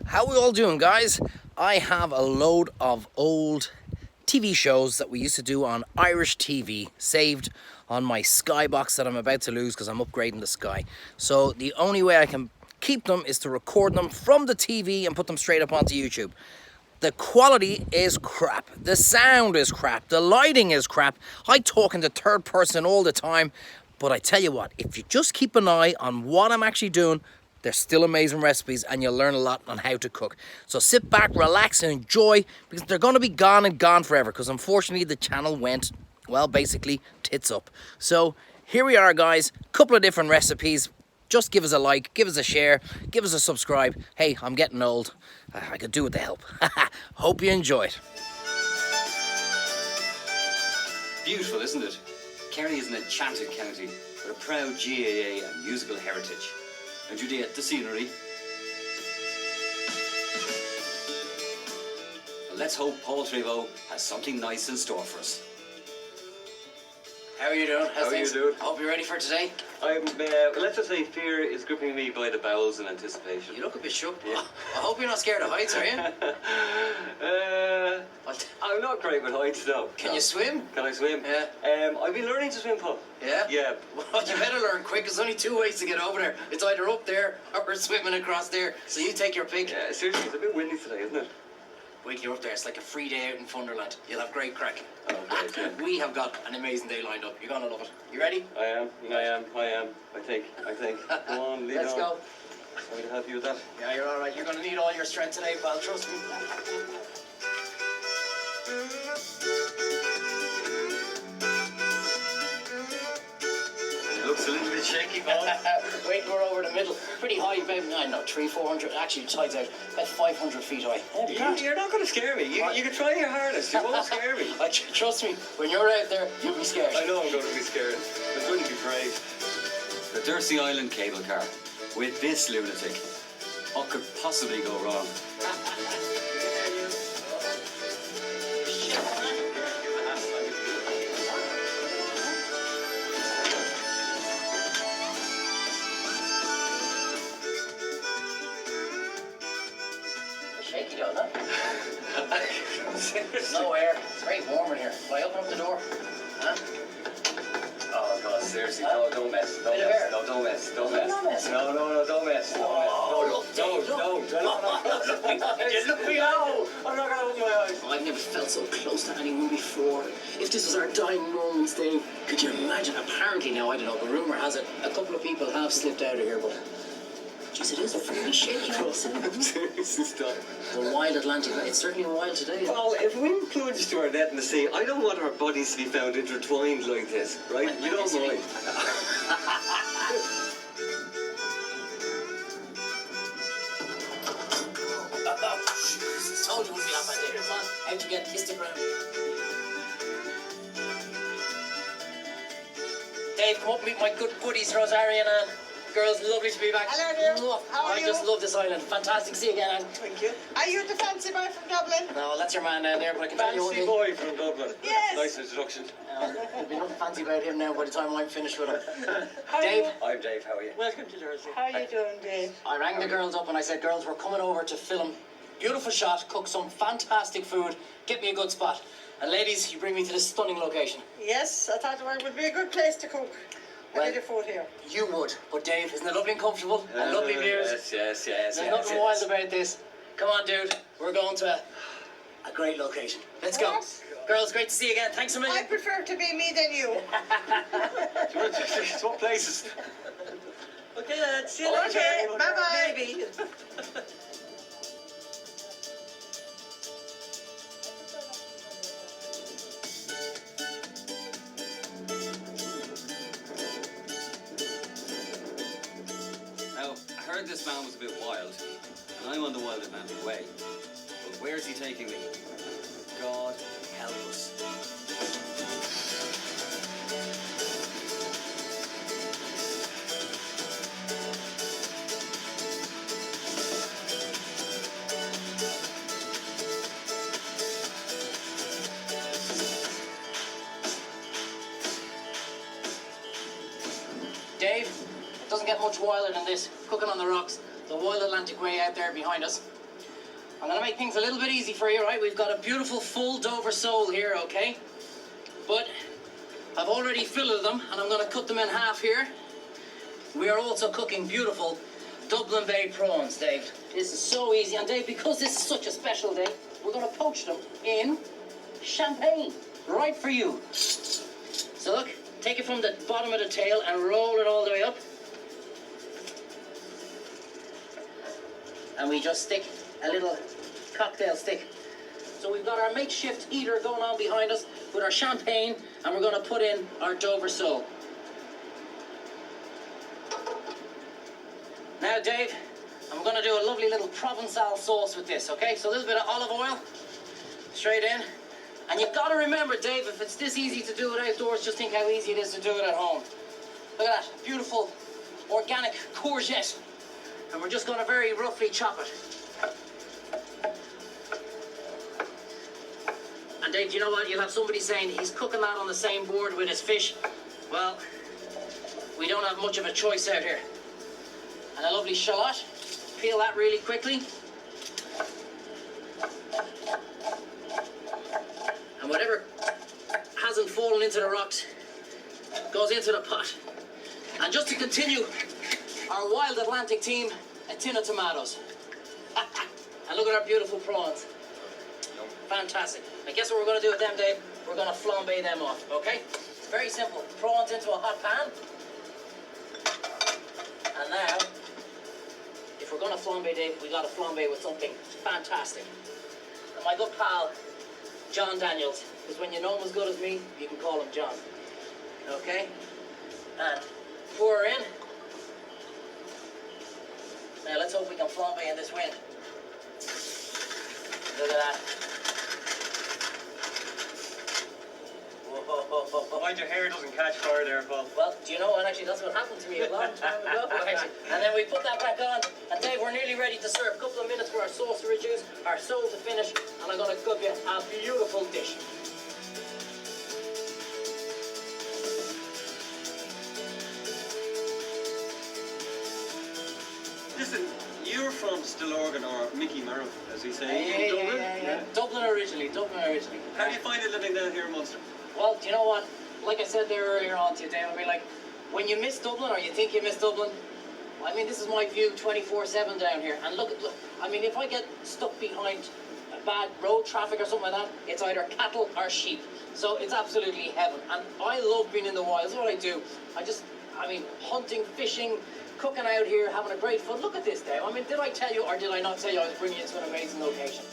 How we all doing, guys? I have a load of old TV shows that we used to do on Irish TV saved on my Skybox that I'm about to lose because I'm upgrading the Sky. So the only way I can keep them is to record them from the TV and put them straight up onto YouTube. The quality is crap. The sound is crap. The lighting is crap. I talk in the third person all the time. But I tell you what, if you just keep an eye on what I'm actually doing, they're still amazing recipes and you'll learn a lot on how to cook. So sit back, relax and enjoy, because they're going to be gone and gone forever, because unfortunately the channel went, well, basically tits up. So here we are, guys, couple of different recipes. Just give us a like, give us a share, give us a subscribe. Hey, I'm getting old. I could do with the help. Hope you enjoy it. Beautiful, isn't it? Kerry is an enchanted county with a proud GAA and musical heritage. And Judea, the scenery. Well, let's hope Paul Treyvaud has something nice in store for us. How are you doing? How are you doing? I hope you're ready for today. I'm, let's just say fear is gripping me by the bowels in anticipation. You look a bit shook. Yeah. I hope you're not scared of heights, are you? I'm not great with heights, though. Can you swim? Can I swim? Yeah. I've been learning to swim, Paul. Yeah? Yeah. Well, you better learn quick. There's only two ways to get over there. It's either up there or swimming across there. So you take your pick. Yeah, seriously, it's a bit windy today, isn't it? Wait till you're up there. It's like a free day out in Funderland. You'll have great crack. Okay. We have got an amazing day lined up. You're going to love it. You ready? I am. I think. Go on, lead Let's on. go. I'm going to help you with that. Yeah, you're all right. You're going to need all your strength today, pal. Trust me. It looks a little bit shaky, Paul. Wait, we're over the middle. Pretty high, about, I don't know, 300-400. Actually, the tide's out. About 500 feet high. Yeah, You're not going to scare me. You can try your hardest. You won't scare me. Trust me, when you're out there, you'll be scared. I know I'm going to be scared. I'm going to be brave. The Dursey Island cable car with this lunatic. What could possibly go wrong? Shaky, don't it? No air. It's very warm in here. Will I open up the door? Huh? Oh, God, seriously. No, don't mess. Don't mess. No, don't mess. Don't mess. No, don't mess. No, don't mess. You look me now. I'm not going to open my eyes. I've never felt so close to anyone before. If this was our dying moments thing, could you imagine? Apparently now, I don't know, the rumour has it, a couple of people have slipped out of here, but jeez, it is very shaky for us. Seriously, stop. The wild Atlantic, it's certainly wild today. Well, if wind plunged to our net in the sea, I don't want our bodies to be found intertwined like this, right? You don't mind. I told you it wouldn't be that bad there. Come on, how'd you get Instagram? Dave, come up and meet my good buddies, Rosario and Anne. Girls, lovely to be back. Hello there. How are I you? just love this island. Fantastic to see you again, Anne. Thank you. Are you the fancy boy from Dublin? No, that's your man down there, but I can tell you one Fancy thing. boy from Dublin. Yes. Nice introduction. There'll be nothing fancy about him now by the time I'm finished with him. How Dave, Are you? I'm Dave, how are you? Welcome to Dursey. How are you doing, Dave? I rang the girls up and I said, girls, we're coming over to film. Beautiful shot, cook some fantastic food, get me a good spot. And ladies, you bring me to this stunning location. Yes, I thought it would be a good place to cook. I Well, did a food here. You would, but Dave, isn't it lovely and comfortable? And lovely views. Yes. There's nothing wild about this. Come on, dude. We're going to a great location. Let's go. Yes. Girls, great to see you again. Thanks a I million. prefer to be me than you. What places? Okay, lads. See you later. Okay, bye-bye. Maybe. Now, I heard this man was a bit wild, and I'm on the wild Atlantic way. But where's he taking me? God help us. Dave, it doesn't get much wilder than this. Cooking on the rocks. The wild Atlantic way out there behind us. I'm gonna make things a little bit easy for you, right? We've got a beautiful full Dover sole here, okay? But I've already filleted them, and I'm gonna cut them in half here. We are also cooking beautiful Dublin Bay prawns, Dave. This is so easy, and Dave, because this is such a special day, we're gonna poach them in champagne, right for you. So look, take it from the bottom of the tail and roll it all the way up. And we just stick a little cocktail stick. So we've got our makeshift heater going on behind us with our champagne, and we're gonna put in our Dover sole. Now, Dave, I'm gonna do a lovely little Provençal sauce with this, okay? So a little bit of olive oil, straight in. And you've got to remember, Dave, if it's this easy to do it outdoors, just think how easy it is to do it at home. Look at that, beautiful organic courgette. And we're just gonna very roughly chop it. And Dave, you know what? You'll have somebody saying he's cooking that on the same board with his fish. Well, we don't have much of a choice out here. And a lovely shallot. Peel that really quickly. And whatever hasn't fallen into the rocks goes into the pot. And just to continue our wild Atlantic team, a tin of tomatoes. And look at our beautiful prawns. Fantastic. And guess what we're going to do with them, Dave? We're going to flambe them off, okay? It's very simple. Prawns into a hot pan. And now, if we're going to flambe, Dave, we got to flambe with something fantastic. And my good pal, John Daniels, because when you know him as good as me, you can call him John. Okay? And pour her in. Now let's hope we can flambe in this wind. Look at that. Whoa. Mind your hair doesn't catch fire there, Paul. Well, do you know what? Actually, that's what happened to me a long time ago. Actually. And then we put that back on. And Dave, we're nearly ready to serve. A couple of minutes for our sauce to reduce, our sole to finish, and I'm going to cook you a beautiful dish. Listen, you're from Stillorgan, or Mickey Merrill, as he say. Yeah. Dublin originally. How do you find it living down here in Munster? Well, do you know what? Like I said there earlier on to you, Dave, I mean, like, when you miss Dublin, or you think you miss Dublin, I mean, this is my view 24/7 down here. And look, I mean, if I get stuck behind a bad road traffic or something like that, it's either cattle or sheep. So it's absolutely heaven. And I love being in the wilds. That's what I do. I mean, hunting, fishing, cooking out here, having a great fun. Look at this, Dave. I mean, did I tell you, or did I not tell you I was bringing you to an amazing location?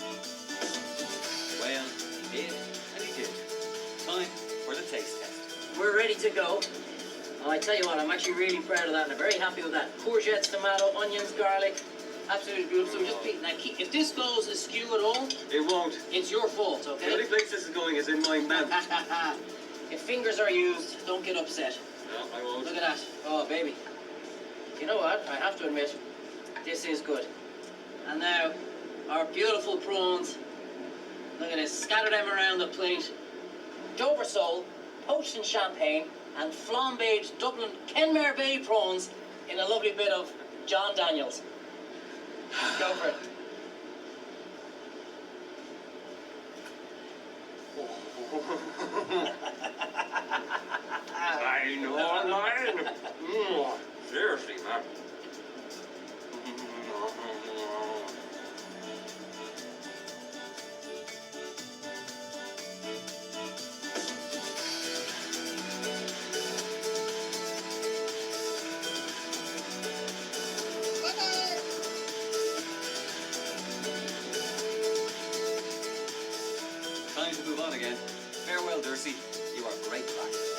Well, he did, and he did. Time for the taste test. We're ready to go. Oh, I tell you what, I'm actually really proud of that, and I'm very happy with that. Courgettes, tomato, onions, garlic, absolutely beautiful. So we just now, if this goes askew at all, It won't. it's your fault, The okay? only place this is going is in my mouth. If fingers are used, don't get upset. No, I won't. Look at that. Oh, baby. You know what? I have to admit, this is good. And now, our beautiful prawns. Look at this. Scatter them around the plate. Dover sole, poached in champagne, and flambéed Dublin Kenmare Bay prawns in a lovely bit of John Daniels. Go for it. I know I'm lying. Seriously, man. Time to move on again. Farewell, Dursey. You are great practice.